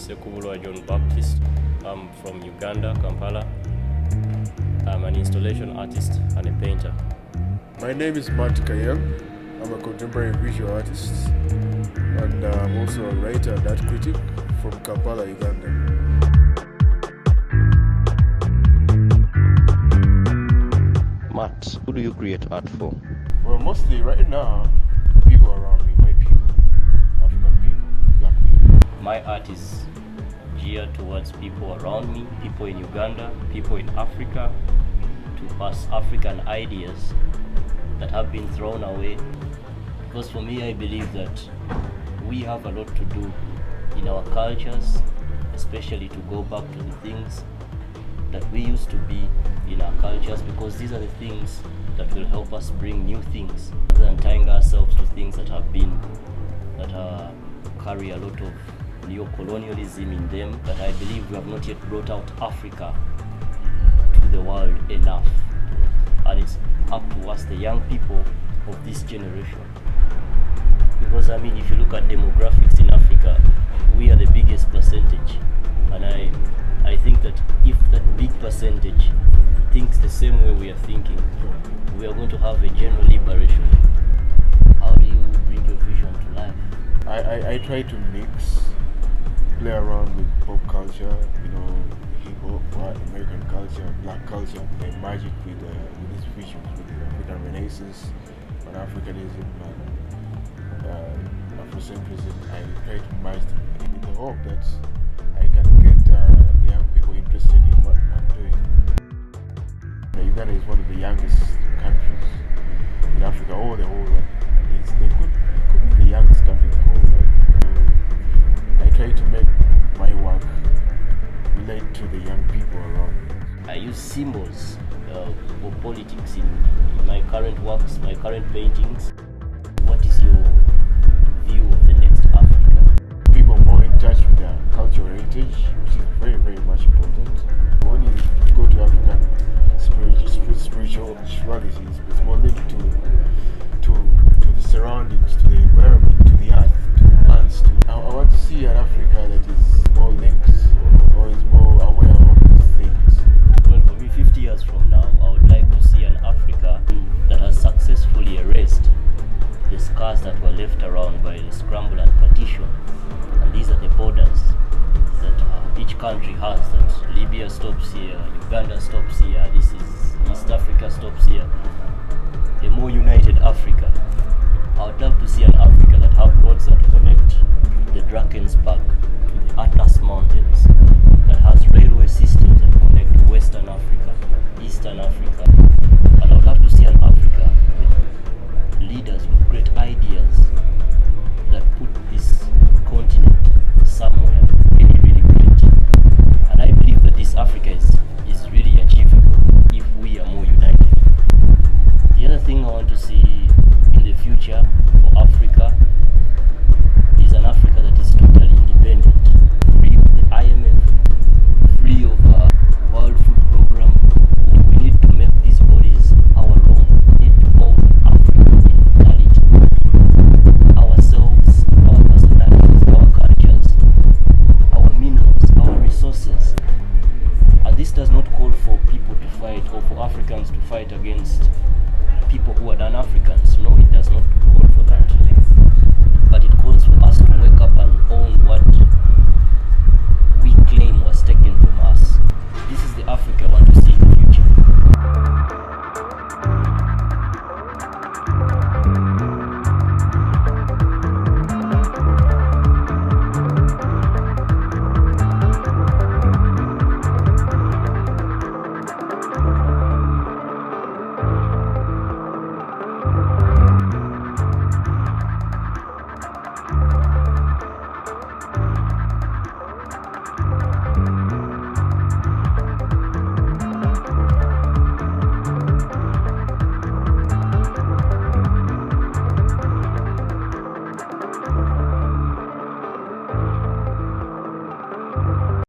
John Baptiste. I'm from Uganda, Kampala. I'm an installation artist and a painter. My name is Kayem. I'm a contemporary visual artist and I'm also a writer and art critic from Kampala, Uganda. Matt, who do you create art for? Well, mostly right now, people around me, white people, African people, black people. My art is geared towards people around me, people in Uganda, people in Africa, to pass African ideas that have been thrown away. Because for me, I believe that we have a lot to do in our cultures, especially to go back to the things that we used to be in our cultures, because these are the things that will help us bring new things, rather than tying ourselves to things that carry a lot of neo-colonialism in them, that I believe we have not yet brought out Africa to the world enough. And it's up to us, the young people of this generation. Because if you look at demographics in Africa, we are the biggest percentage. And I think that if that big percentage thinks the same way we are thinking, we are going to have a general liberation. How do you bring your vision to life? I try to play around with pop culture, hip hop, American culture, black culture, and merge it with these visions, with the African Renaissance, and Africanism, and Afrocentrism. I try to merge them in the hope that I can get the young people interested in what I'm doing. Uganda is one of the youngest countries in Africa, or the whole world. They could be the youngest country in the whole world. So I try to make my work relate to the young people around me. I use symbols for politics in my current works, my current paintings. What is your view of the next Africa? People more in touch with their cultural heritage, which is very, very much important. When you go to African spirituality, it's more linked to the surroundings, to the environment, to the earth, to the plants. I want to see an Africa that is more linked or is more aware of these things. Well, for me, 50 years from now, I would like to see an Africa that has successfully erased the scars that were left around by the scramble and partition. And these are the borders that each country has, that Libya stops here, Uganda stops here, this is East Africa stops here. A more united Africa. I would love to see an Africa that have roads that connect the Drakensberg to the Atlas Mountains, that has railway systems that connect Western Africa, Eastern Africa. And I would love to see an Africa with leaders with great ideas that put this continent somewhere really, really great. And I believe that this Africa is really achievable if we are more united. The other thing I want to see in the future for Africa is an Africa that is totally independent, free of the IMF, free of the World Food Program. We need to make these bodies our own. We need to own African individuality, ourselves, our personalities, our cultures, our minerals, our resources. And this does not call for people to fight or for Africans to fight against people who are non-Africans. No, it does not call for that. But it calls for us to wake up and own what